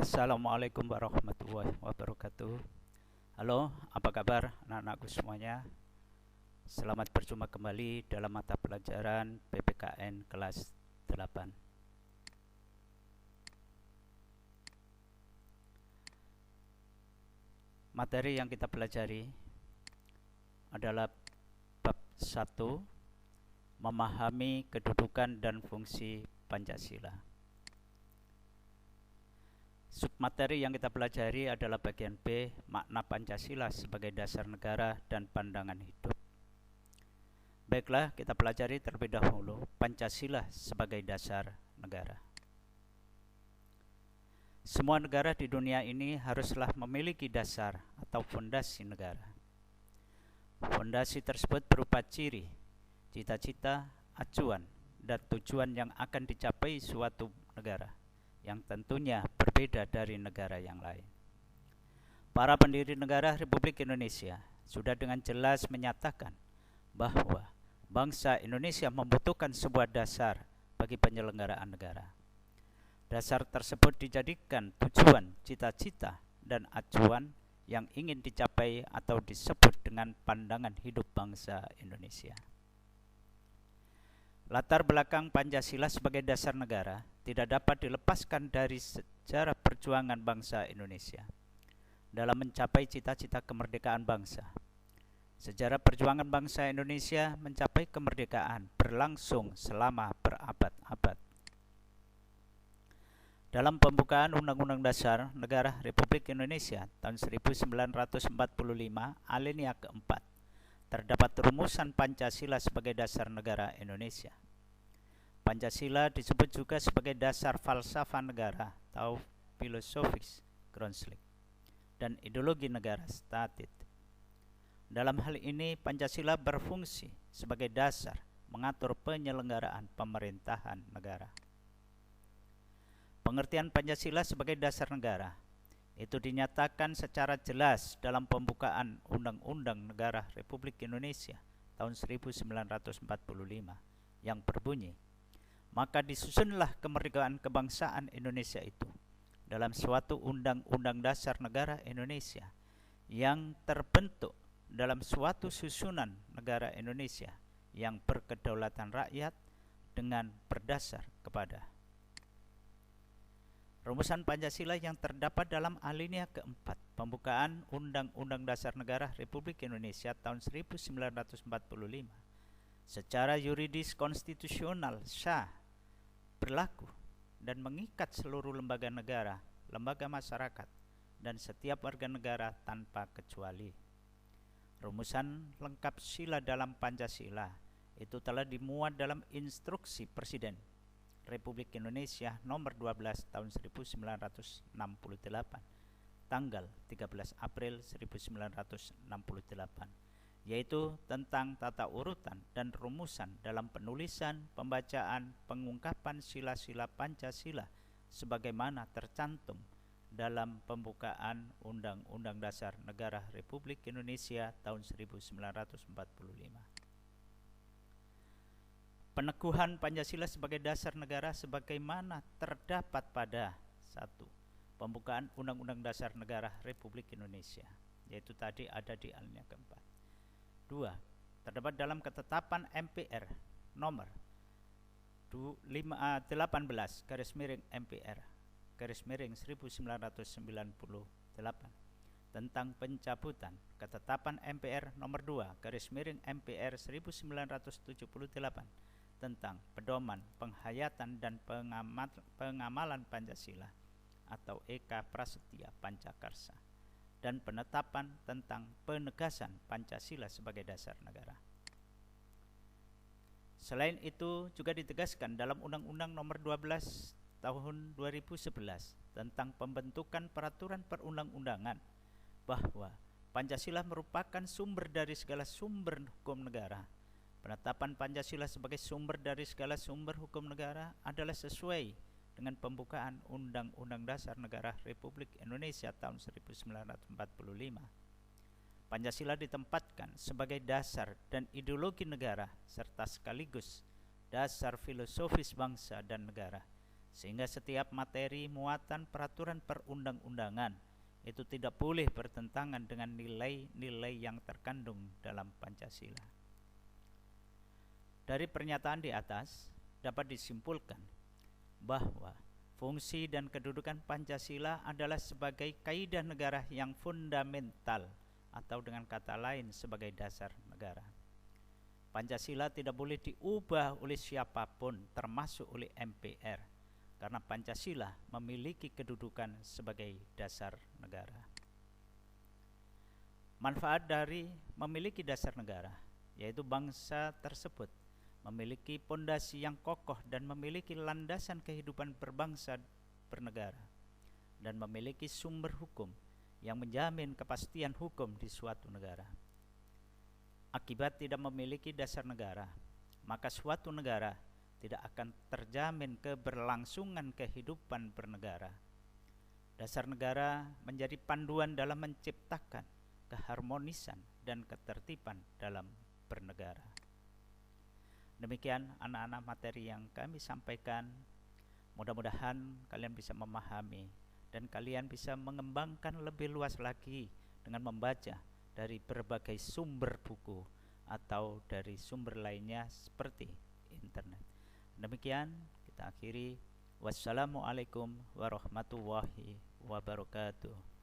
Assalamualaikum warahmatullahi wabarakatuh. Halo, apa kabar anak-anakku semuanya? Selamat berjumpa kembali dalam mata pelajaran PPKN kelas 8. Materi yang kita pelajari adalah bab 1, memahami kedudukan dan fungsi Pancasila. Submateri yang kita pelajari adalah bagian B, makna Pancasila sebagai dasar negara dan pandangan hidup. Baiklah, kita pelajari terlebih dahulu Pancasila sebagai dasar negara. Semua negara di dunia ini haruslah memiliki dasar atau fondasi negara. Fondasi tersebut berupa ciri, cita-cita, acuan, dan tujuan yang akan dicapai suatu negara, yang tentunya berbeda dari negara yang lain. Para pendiri negara Republik Indonesia sudah dengan jelas menyatakan bahwa bangsa Indonesia membutuhkan sebuah dasar bagi penyelenggaraan negara. Dasar tersebut dijadikan tujuan, cita-cita, dan acuan yang ingin dicapai atau disebut dengan pandangan hidup bangsa Indonesia. Latar belakang Pancasila sebagai dasar negara tidak dapat dilepaskan dari sejarah perjuangan bangsa Indonesia dalam mencapai cita-cita kemerdekaan bangsa. Sejarah perjuangan bangsa Indonesia mencapai kemerdekaan berlangsung selama berabad-abad. Dalam pembukaan Undang-Undang Dasar Negara Republik Indonesia tahun 1945 alinea keempat, terdapat rumusan Pancasila sebagai dasar negara Indonesia. Pancasila disebut juga sebagai dasar falsafah negara atau filosofis Grundslick dan ideologi negara statit. Dalam hal ini Pancasila berfungsi sebagai dasar mengatur penyelenggaraan pemerintahan negara. Pengertian Pancasila sebagai dasar negara itu dinyatakan secara jelas dalam pembukaan Undang-Undang Negara Republik Indonesia tahun 1945 yang berbunyi, maka disusunlah kemerdekaan kebangsaan Indonesia itu dalam suatu Undang-Undang Dasar Negara Indonesia yang terbentuk dalam suatu susunan negara Indonesia yang berkedaulatan rakyat dengan berdasar kepada rumusan Pancasila yang terdapat dalam alinea keempat pembukaan Undang-Undang Dasar Negara Republik Indonesia tahun 1945 secara yuridis konstitusional sah, berlaku, dan mengikat seluruh lembaga negara, lembaga masyarakat, dan setiap warga negara tanpa kecuali. Rumusan lengkap sila dalam Pancasila itu telah dimuat dalam Instruksi Presiden Republik Indonesia nomor 12 tahun 1968 tanggal 13 April 1968, yaitu tentang tata urutan dan rumusan dalam penulisan, pembacaan, pengungkapan sila-sila Pancasila sebagaimana tercantum dalam pembukaan Undang-Undang Dasar Negara Republik Indonesia tahun 1945. Peneguhan Pancasila sebagai dasar negara sebagaimana terdapat pada 1. Pembukaan Undang-Undang Dasar Negara Republik Indonesia, yaitu tadi ada di alinea keempat. 2. Terdapat dalam ketetapan MPR nomor 18 garis miring MPR garis miring 1998 tentang pencabutan ketetapan MPR nomor 2 garis miring MPR 1978 tentang pedoman penghayatan dan pengamalan Pancasila atau Eka Prasetya Pancakarsa dan penetapan tentang penegasan Pancasila sebagai dasar negara. Selain itu juga ditegaskan dalam Undang-Undang Nomor 12 Tahun 2011 tentang pembentukan peraturan perundang-undangan bahwa Pancasila merupakan sumber dari segala sumber hukum negara. Penetapan Pancasila sebagai sumber dari segala sumber hukum negara adalah sesuai dengan pembukaan Undang-Undang Dasar Negara Republik Indonesia tahun 1945. Pancasila ditempatkan sebagai dasar dan ideologi negara serta sekaligus dasar filosofis bangsa dan negara sehingga setiap materi muatan peraturan perundang-undangan itu tidak boleh bertentangan dengan nilai-nilai yang terkandung dalam Pancasila. Dari pernyataan di atas dapat disimpulkan bahwa fungsi dan kedudukan Pancasila adalah sebagai kaidah negara yang fundamental, atau dengan kata lain sebagai dasar negara. Pancasila tidak boleh diubah oleh siapapun, termasuk oleh MPR, karena Pancasila memiliki kedudukan sebagai dasar negara. Manfaat dari memiliki dasar negara, yaitu bangsa tersebut memiliki pondasi yang kokoh dan memiliki landasan kehidupan berbangsa bernegara, dan memiliki sumber hukum yang menjamin kepastian hukum di suatu negara. Akibat tidak memiliki dasar negara, maka suatu negara tidak akan terjamin keberlangsungan kehidupan bernegara. Dasar negara menjadi panduan dalam menciptakan keharmonisan dan ketertiban dalam bernegara. Demikian anak-anak materi yang kami sampaikan. Mudah-mudahan kalian bisa memahami dan kalian bisa mengembangkan lebih luas lagi dengan membaca dari berbagai sumber buku atau dari sumber lainnya seperti internet. Demikian kita akhiri. Wassalamualaikum warahmatullahi wabarakatuh.